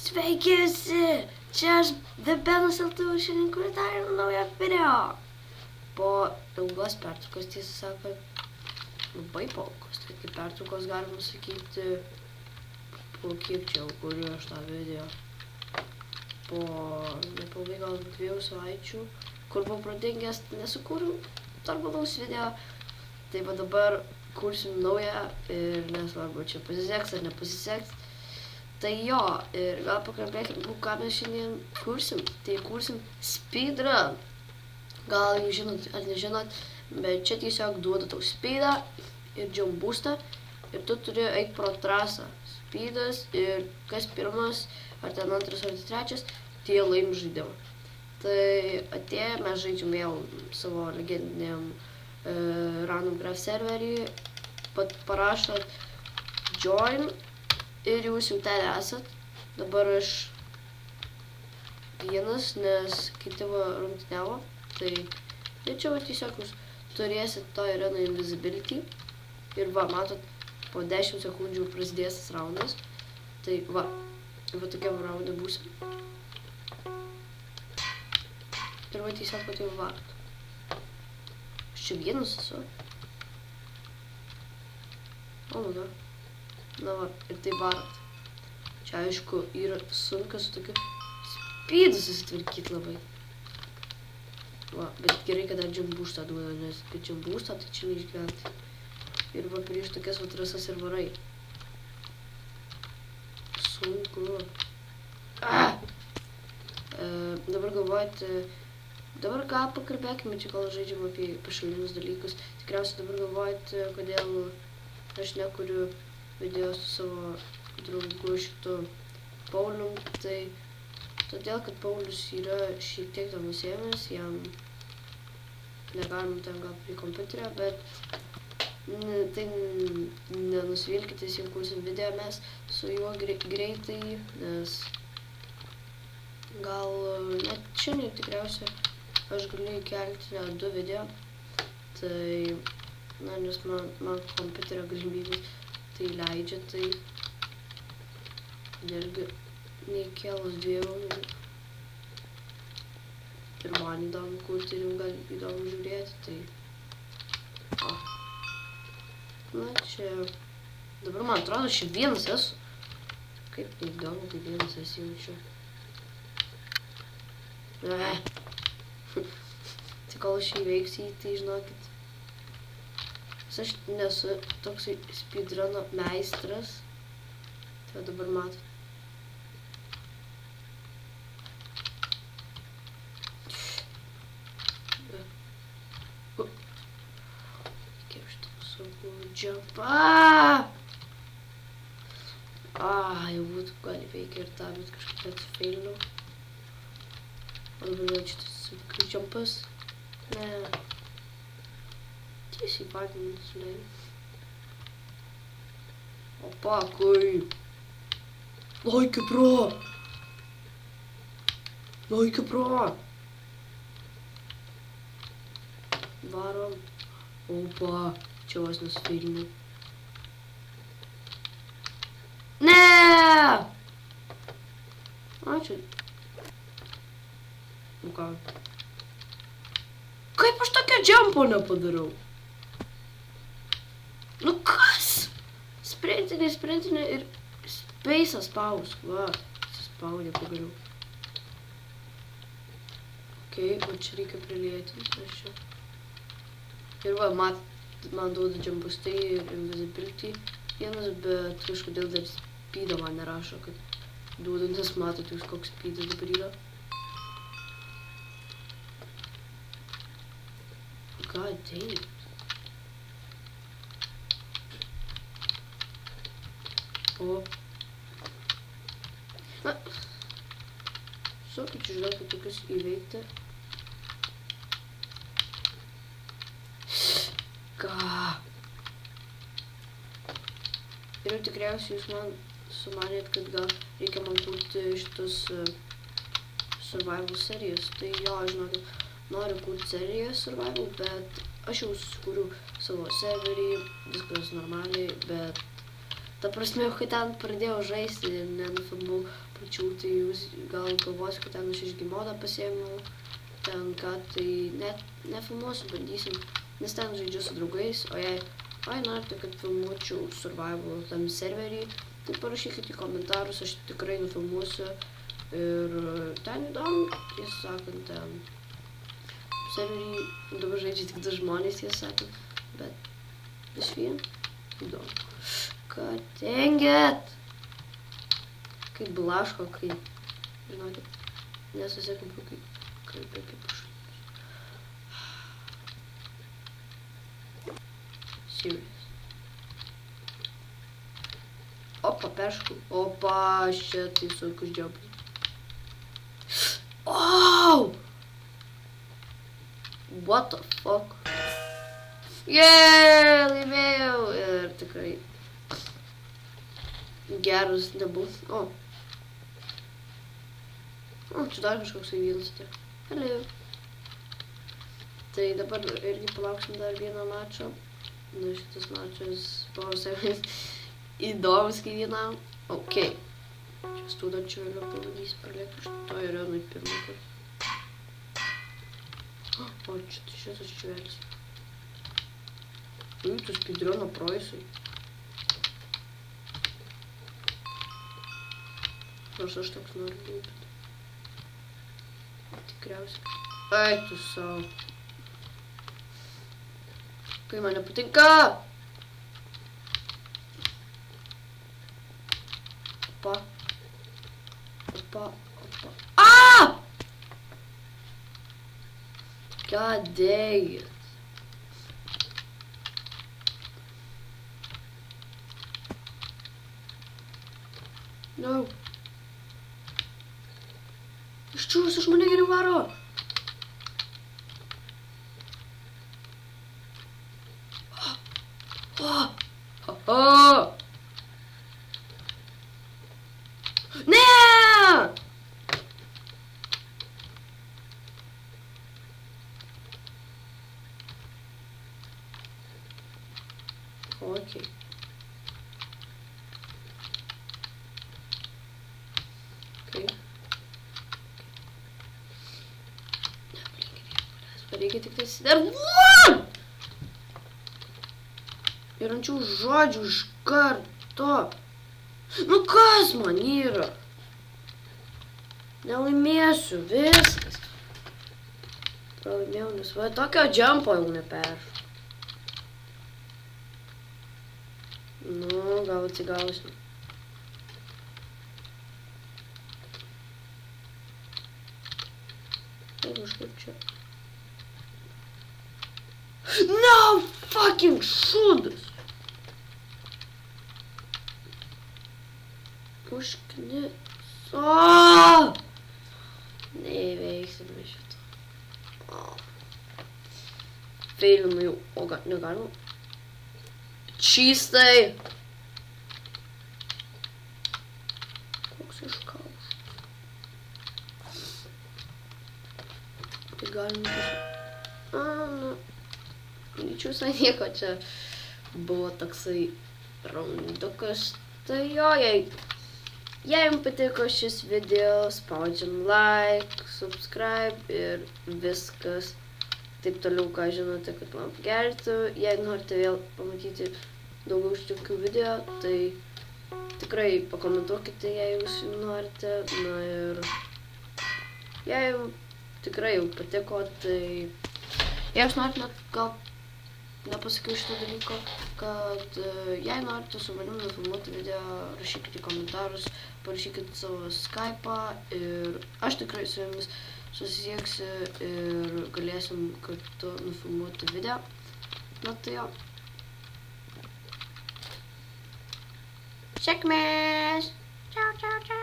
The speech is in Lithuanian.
Sveiki visi! Čia aš Benas LT šiandien kuriu dar naują video. Po ilgos pertraukos, tiesą sakant, labai po ilgos, tai kaip pertraukos galima sakyti, po kiek čia jau kuriu aš tą video. Po nepilnai gal 2 savaičių, kur buvau pradingęs, nesukūriau normalaus video. Tai va dabar kursim naują ir nesvarbu, čia pasiseks ar nepasiseks. Tai jo, ir gal pakalbėkime, ką mes šiandien kursim. Tai kursim speedrun. Gal jūs žinot ar nežinot, bet čia tiesiog duoda tau speedą ir jump boostą. Ir tu turi eiti pro trasą. Speedas ir kas pirmas, ar ten antras, ar trečias, tie laim žaidimą. Tai atėję mes žaidžiam vėl savo legendiniam Random Craft serverį. Parašot join. Ir jūs jau ten esat. Dabar aš vienas, nes kiti rungtyniavo. Tai čia va tiesiog jūs turėsit to arena invisibility. Ir va, matot, po 10 sekundžių prasidės tas raundas. Tai va tokiam raunde būsim. Ir va tiesiog pat jau varat. Aš čia vienas esu. O, mano. Na va, ir tai varat. Čia aišku yra sunku su tokiu speedu susitvarkyti labai. Va, bet gerai, kad dar jump boostą duoda, nes be jump boostą tai čia neišgyventi. Ir va, prieš tokias va trasas ir varai. Sunku. Dabar galvojat, dabar gal pakalbėkime, čia gal žaidžiam apie pašalinius dalykus. Tikriausiai dabar galvojat, kodėl aš nekuriu video su savo draugu šitu Paulium. Tai todėl, kad Paulius yra šiek tiek tam užsiėmęs, jam negalim ten gal prie kompiuterio, bet tai nenusvilkite, jeigu kursim video mes su juo greitai, nes gal net šiandien tikriausiai aš galiu įkelti net 2 video. Tai, nes man kompiuterio galimybės tai leidžia, tai irgi neįkėlus 2. Ir man įdomu kurti ir gal įdomu žiūrėti, tai na čia dabar man atrodo aš vienas esu. Kaip neįdomu, tai vienas esu jaučiu. Tai kol aš įveiksiu jį, tai žinokit, aš nesu toksai speedruno meistras. Tai dabar matot. Kaip šitą sunku jumpą. Jau būtų gali veikia ir tą, bet kažkaip atsifeilinau. O dabar vėl šitas jumpas. Ne. Tiesiai vandenis leidžiu. Opa, kaip? Laikė pro! Laikė pro! Varom. Opa, čia vos nesufeilinau. Ne! Ačiū. Nu ką? Kaip aš tokio jumpo nepadariau? Nu kas? Sprintinė ir space'ą spausk, va, suspaudė pagaliau. Okei, o čia reikia prilėtinti, aš čia. Ir va, man duoda jump boostai ir invisibility vienas, bet kažkodėl dar speedą man nerašo, kad duoda, nes matot jūs koks speedas dabar yra. God damn. O. Na. Kaip čia žinokit tokius įveikti. Ką? Ir tikriausiai jūs man sumanėt, kad gal reikia man kurti šitus survival serijas. Tai jo, žinokit, noriu kurti serijas survival, bet aš jau susikūriau savo serverį, viskas normaliai, bet Ta prasme, kai ten pradėjau žaisti ir nenufilmau pačių, tai jūs gal galvosite, kad ten aš iš gimodą pasiėmiau. Ten ką, tai net nefilmuosiu, bandysim, nes ten žaidžiu su draugais, o jei norite, kad filmuočiau survival tam serverį, tai parašykite į komentarus, aš tikrai nufilmuosiu ir ten įdomu, tiesą sakant, ten serverį dabar žaidžia tik 2 žmonės, tiesą sakant, bet vis vien įdomu. God dang it! Kaip blaško, kaip, žinokit, nesusikampu, kaip aš. Serious. Opa, perškau. Opa, šitai sunkus džiaugsmas. Oh! What the fuck? Yeah, laimėjau. Ir tikrai geras nebus. O, čia dar kažkoks vienas atėjo. Hello. Tai dabar irgi palauksim dar vieną mačą. Nu, šitas mačas buvo savais įdomus kai vienam. Ok. Čia studenčių vėliau pavadys pralėkti iš to ir jau pirmą kartą. O, šitas čvelis. Tu speedrunno praeisai. Nors aš toks noriu būti. Tikriausiai. Ai, tu savo. Kai man nepatinka. Opa. Opa, opa. Ah! God dang it. No. Iščiūrus iš mane geriau varo. Ne! Okay. Reikia tik tais dar ir ančių žodžių iš karto. Nu kas man yra? Nelaimėsiu, viskas. Pralaimėjau, nes va tokio džempo jau neperšu. Nu, gal atsigausim. Tai kažkaip čia. No fucking šūdas! Užknis. O! Neįveiksime šito. Feilinu jau. O, negalima. Čystai. Koks iškauštas. Tai galima. Nu. Lyčių visai nieko, čia buvo toksai raundukas. Tai jo, jei jums patiko šis video, spaudžiam like, subscribe ir viskas. Taip toliau, ką žinote, kad man pagelbėtų. Jei norite vėl pamatyti daugiau iš tokių video, tai tikrai pakomentuokite, jei jūs norite. Na ir jei jums tikrai jau patiko, tai jei jūs norite, gal nepasakiau šito dalyko, kad jei norite su manim nufilmuoti video, rašykite į komentarus, parašykite savo Skype'ą ir aš tikrai su jumis susisieksiu ir galėsim kartu nufilmuoti video. Na tai jo. Sėkmės! Ciao, ciao, ciao!